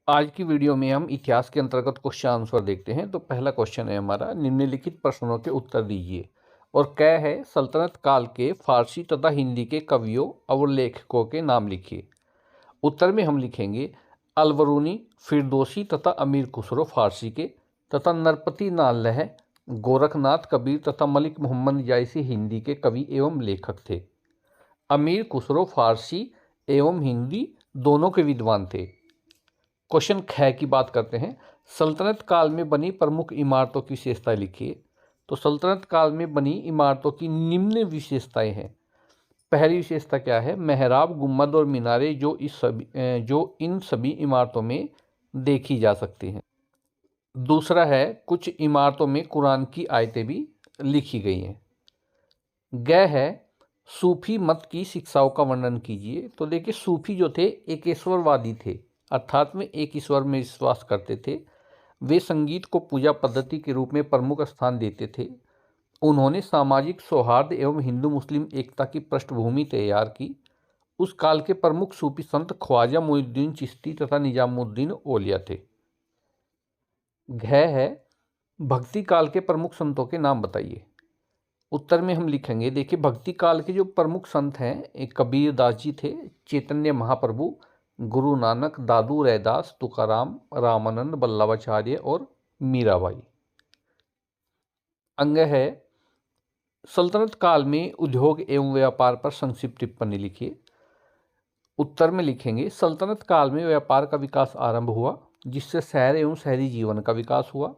आज की वीडियो में हम इतिहास के अंतर्गत क्वेश्चन आंसर देखते हैं। तो पहला क्वेश्चन है हमारा, निम्नलिखित प्रश्नों के उत्तर दीजिए। और क्या है, सल्तनत काल के फारसी तथा हिंदी के कवियों और लेखकों के नाम लिखिए। उत्तर में हम लिखेंगे अलबरूनी, फिरदौसी तथा अमीर खुसरो फारसी के, तथा नरपति नालह, गोरखनाथ कबीर तथा मलिक मोहम्मद जायसी हिंदी के कवि एवं लेखक थे। अमीर खुसरो फारसी एवं हिंदी दोनों के विद्वान थे। क्वेश्चन ख की बात करते हैं। सल्तनत काल में बनी प्रमुख इमारतों की विशेषताएं लिखिए। तो सल्तनत काल में बनी इमारतों की निम्न विशेषताएं हैं। पहली विशेषता क्या है, मेहराब, गुम्बद और मीनारे जो इन सभी इमारतों में देखी जा सकती हैं। दूसरा है, कुछ इमारतों में कुरान की आयतें भी लिखी गई हैं। ग है, सूफी मत की शिक्षाओं का वर्णन कीजिए। तो देखिए, सूफी जो थे एकेश्वरवादी थे, अर्थात में एक ईश्वर में विश्वास करते थे। वे संगीत को पूजा पद्धति के रूप में प्रमुख स्थान देते थे। उन्होंने सामाजिक सौहार्द एवं हिंदू मुस्लिम एकता की पृष्ठभूमि तैयार की। उस काल के प्रमुख सूफी संत ख्वाजा मोइनुद्दीन चिश्ती तथा निजामुद्दीन औलिया थे। घ है, भक्ति काल के प्रमुख संतों के नाम बताइए। उत्तर में हम लिखेंगे, देखिए, भक्ति काल के जो प्रमुख संत हैं, एक कबीर दास जी थे, चैतन्य महाप्रभु, गुरु नानक, दादू रैदास, तुकाराम, रामानंद, बल्लभाचार्य और मीराबाई। अंग है, सल्तनत काल में उद्योग एवं व्यापार पर संक्षिप्त टिप्पणी लिखिए। उत्तर में लिखेंगे, सल्तनत काल में व्यापार का विकास आरंभ हुआ, जिससे शहर एवं शहरी जीवन का विकास हुआ।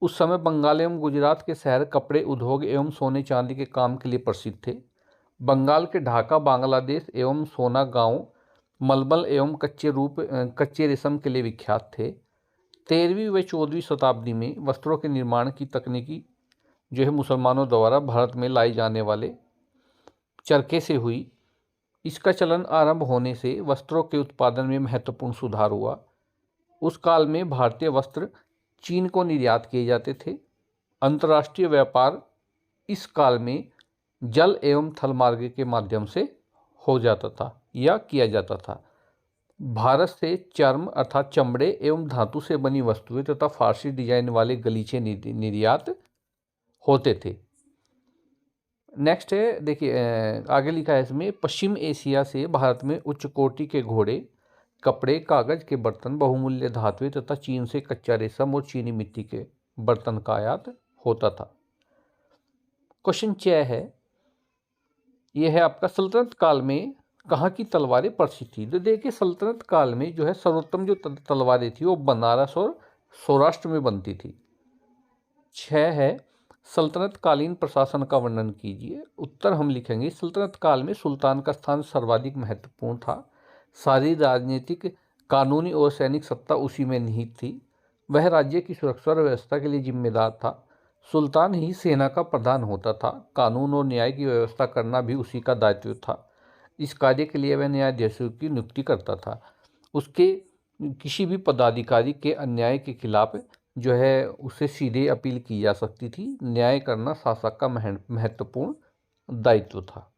उस समय बंगाल एवं गुजरात के शहर कपड़े उद्योग एवं सोने चांदी के काम के लिए प्रसिद्ध थे। बंगाल के ढाका, बांग्लादेश एवं सोना गांव मलमल एवं कच्चे रेशम के लिए विख्यात थे। 13वीं व 14वीं शताब्दी में वस्त्रों के निर्माण की तकनीकी जो है मुसलमानों द्वारा भारत में लाई जाने वाले चरखे से हुई। इसका चलन आरंभ होने से वस्त्रों के उत्पादन में महत्वपूर्ण सुधार हुआ। उस काल में भारतीय वस्त्र चीन को निर्यात किए जाते थे। अंतर्राष्ट्रीय व्यापार इस काल में जल एवं थल मार्ग के माध्यम से हो जाता था या किया जाता था। भारत से चर्म अर्थात चमड़े एवं धातु से बनी वस्तुएं तथा फारसी डिजाइन वाले गलीचे निर्यात होते थे। नेक्स्ट है, देखिए, आगे लिखा है इसमें, पश्चिम एशिया से भारत में उच्च कोटि के घोड़े, कपड़े, कागज के बर्तन, बहुमूल्य धातुएं तथा चीन से कच्चा रेशम और चीनी मिट्टी के बर्तन का आयात होता था। क्वेश्चन 6 है, यह है आपका, सल्तनत काल में कहाँ की तलवारें प्रसिद्ध थी। तो देखिए, सल्तनत काल में जो है सर्वोत्तम जो तलवारें थी वो बनारस और सौराष्ट्र में बनती थी। 6 है, सल्तनत कालीन प्रशासन का वर्णन कीजिए। उत्तर हम लिखेंगे, सल्तनत काल में सुल्तान का स्थान सर्वाधिक महत्वपूर्ण था। सारी राजनीतिक, कानूनी और सैनिक सत्ता उसी में निहित थी। वह राज्य की सुरक्षा और व्यवस्था के लिए जिम्मेदार था। सुल्तान ही सेना का प्रधान होता था। कानून और न्याय की व्यवस्था करना भी उसी का दायित्व था। इस कार्य के लिए वह न्यायाधीशों की नियुक्ति करता था। उसके किसी भी पदाधिकारी के अन्याय के खिलाफ जो है उससे सीधे अपील की जा सकती थी। न्याय करना शासक का महत्वपूर्ण दायित्व था।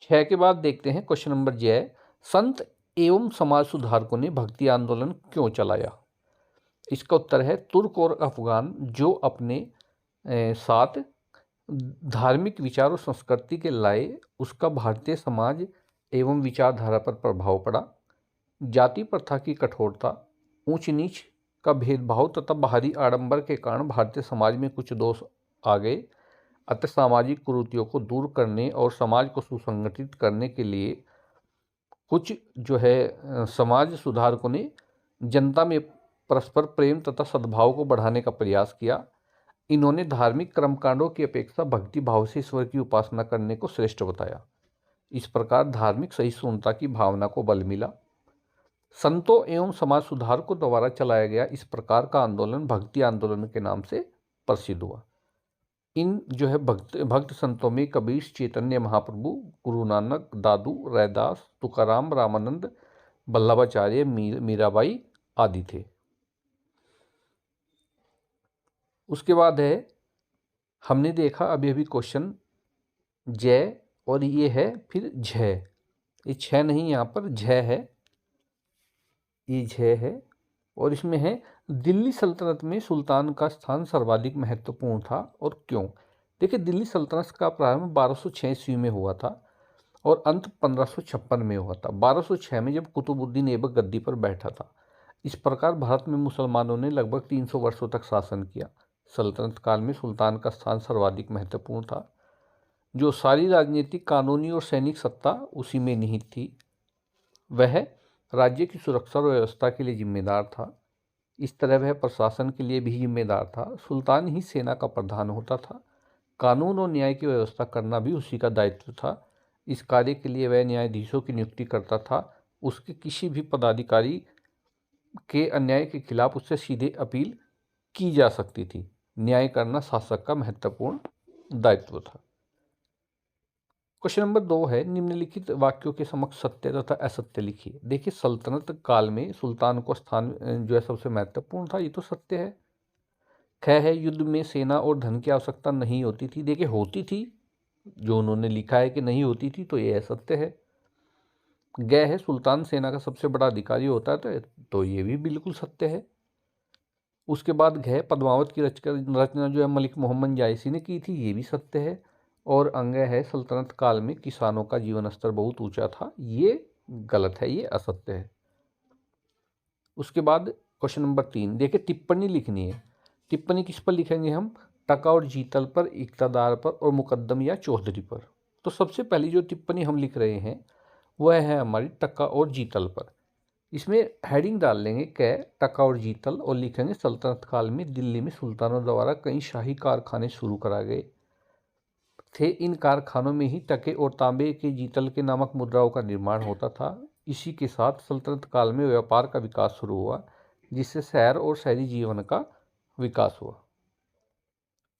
6 के बाद देखते हैं क्वेश्चन नंबर j, संत एवं समाज सुधारकों ने भक्ति आंदोलन क्यों चलाया। इसका उत्तर है, तुर्क और अफगान जो अपने साथ धार्मिक विचार और संस्कृति के लाए, उसका भारतीय समाज एवं विचारधारा पर प्रभाव पड़ा। जाति प्रथा की कठोरता, ऊंच नीच का भेदभाव तथा बाहरी आडंबर के कारण भारतीय समाज में कुछ दोष आ गए। अतः सामाजिक कुरीतियों को दूर करने और समाज को सुसंगठित करने के लिए कुछ जो है समाज सुधारकों ने जनता में परस्पर प्रेम तथा सद्भाव को बढ़ाने का प्रयास किया। इन्होंने धार्मिक कर्मकांडों की अपेक्षा भक्ति भाव से ईश्वर की उपासना करने को श्रेष्ठ बताया। इस प्रकार धार्मिक सहिष्णुता की भावना को बल मिला। संतों एवं समाज सुधारकों द्वारा चलाया गया इस प्रकार का आंदोलन भक्ति आंदोलन के नाम से प्रसिद्ध हुआ। इन जो है भक्त संतों में कबीर, चैतन्य महाप्रभु, गुरु नानक, दादू रैदास, तुकाराम, रामानंद, बल्लभाचार्य, मीराबाई आदि थे। उसके बाद है, हमने देखा अभी अभी क्वेश्चन जय, और ये है फिर झ, ये 6 नहीं, यहाँ पर झ है। ये 6 है। और इसमें है दिल्ली सल्तनत में सुल्तान का स्थान सर्वाधिक महत्वपूर्ण था और क्यों। देखिए, दिल्ली सल्तनत का प्रारंभ 1206 ईस्वी में हुआ था और अंत 1556 में हुआ था। 1206 में जब कुतुबुद्दीन ऐबक गद्दी पर बैठा था। इस प्रकार भारत में मुसलमानों ने लगभग 300 वर्षों तक शासन किया। सल्तनत काल में सुल्तान का स्थान सर्वाधिक महत्वपूर्ण था। जो सारी राजनीतिक, कानूनी और सैनिक सत्ता उसी में निहित थी। वह राज्य की सुरक्षा और व्यवस्था के लिए जिम्मेदार था। इस तरह वह प्रशासन के लिए भी जिम्मेदार था। सुल्तान ही सेना का प्रधान होता था। कानून और न्याय की व्यवस्था करना भी उसी का दायित्व था। इस कार्य के लिए वह न्यायाधीशों की नियुक्ति करता था। उसके किसी भी पदाधिकारी के अन्याय के खिलाफ उससे सीधे अपील की जा सकती थी। न्याय करना शासक का महत्वपूर्ण दायित्व था। क्वेश्चन नंबर 2 है, निम्नलिखित वाक्यों के समक्ष सत्य तथा असत्य लिखिए। देखिए, सल्तनत काल में सुल्तान को स्थान जो है सबसे महत्वपूर्ण था, ये तो सत्य है। ख है, युद्ध में सेना और धन की आवश्यकता नहीं होती थी। देखिए, होती थी, जो उन्होंने लिखा है कि नहीं होती थी, तो ये असत्य है। ग है, सुल्तान सेना का सबसे बड़ा अधिकारी होता है, तो ये भी बिल्कुल सत्य है। उसके बाद घ, पद्मावत की रचना जो है मलिक मोहम्मद जायसी ने की थी, ये भी सत्य है। और अंग है, सल्तनत काल में किसानों का जीवन स्तर बहुत ऊंचा था, ये गलत है, ये असत्य है। उसके बाद क्वेश्चन नंबर 3, देखिए टिप्पणी लिखनी है। टिप्पणी किस पर लिखेंगे हम? टका और जीतल पर, इक़्तिदार पर और मुकद्दम या चौधरी पर। तो सबसे पहली जो टिप्पणी हम लिख रहे हैं वह है हमारी टका और जीतल पर। इसमें हेडिंग डाल लेंगे कै, टका और जीतल, और लिखेंगे सल्तनत काल में दिल्ली में सुल्तानों द्वारा कई शाही कारखाने शुरू करा गए थे। इन कारखानों में ही टके और तांबे के जीतल के नामक मुद्राओं का निर्माण होता था। इसी के साथ सल्तनत काल में व्यापार का विकास शुरू हुआ, जिससे शहर और शहरी जीवन का विकास हुआ।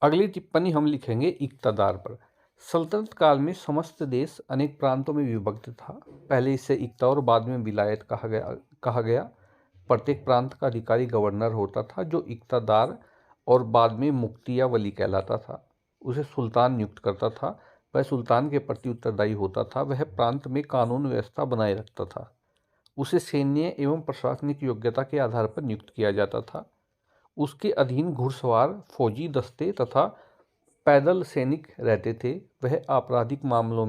अगली टिप्पणी हम लिखेंगे इक़्तिदार पर। सल्तनत काल में समस्त देश अनेक प्रांतों में विभक्त था। पहले इसे इक़्ता और बाद में विलायत कहा गया। प्रत्येक प्रांत का अधिकारी गवर्नर होता था, जो इक़्तिदार और बाद में मुफ्ती या वली कहलाता था। उसे सुल्तान नियुक्त करता था। वह सुल्तान के प्रति उत्तरदायी होता था। वह प्रांत में कानून व्यवस्था बनाए रखता था। उसे सैन्य एवं प्रशासनिक योग्यता के आधार पर नियुक्त किया जाता था। उसके अधीन घुड़सवार, फौजी दस्ते तथा पैदल सैनिक रहते थे। वह आपराधिक मामलों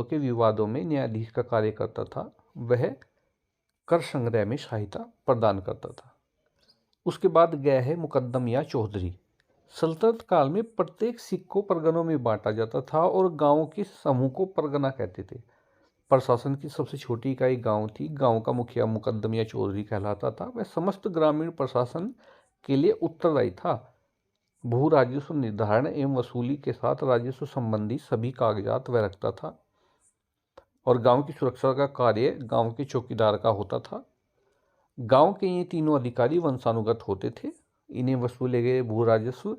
के विवादों में न्यायाधीश का कार्य करता था। वह कर संग्रह में सहायता प्रदान करता था। उसके बाद गया है मुकद्दम या चौधरी। सल्तनत काल में प्रत्येक सिख को परगनों में बांटा जाता था और गांवों के समूह को परगना कहते थे। प्रशासन की सबसे छोटी इकाई गांव थी। गांव का मुखिया मुकद्दम या चौधरी कहलाता था। वह समस्त ग्रामीण प्रशासन के लिए उत्तरदायी था। भू राजस्व निर्धारण एवं वसूली के साथ राजस्व संबंधी सभी कागजात वह रखता था। और गांव की सुरक्षा का कार्य गांव के चौकीदार का होता था। गांव के ये तीनों अधिकारी वंशानुगत होते थे। इन्हें वसूले गए भू राजस्व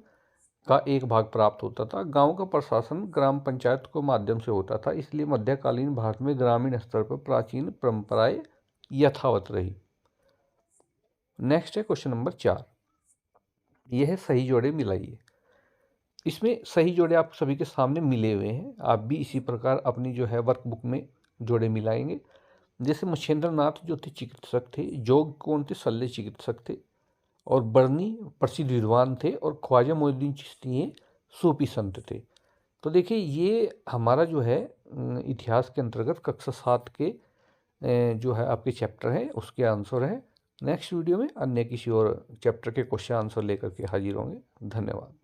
का एक भाग प्राप्त होता था। गांव का प्रशासन ग्राम पंचायत के माध्यम से होता था। इसलिए मध्यकालीन भारत में ग्रामीण स्तर पर प्राचीन परंपराएं यथावत रही। नेक्स्ट है क्वेश्चन नंबर 4, यह है सही जोड़े मिलाइए। इसमें सही जोड़े आप सभी के सामने मिले हुए हैं। आप भी इसी प्रकार अपनी जो है वर्कबुक में जोड़े मिलाएंगे। जैसे मच्छेंद्र नाथ जो थे चिकित्सक थे, जोग कौन थे? शल्य चिकित्सक थे। और बर्नी प्रसिद्ध विद्वान थे। और ख्वाजा मोइनुद्दीन चिश्ती ये सूफी संत थे। तो देखिए, ये हमारा जो है इतिहास के अंतर्गत कक्षा 7 के जो है आपके चैप्टर है उसके आंसर है। नेक्स्ट वीडियो में अन्य किसी और चैप्टर के क्वेश्चन आंसर लेकर के हाजिर होंगे। धन्यवाद।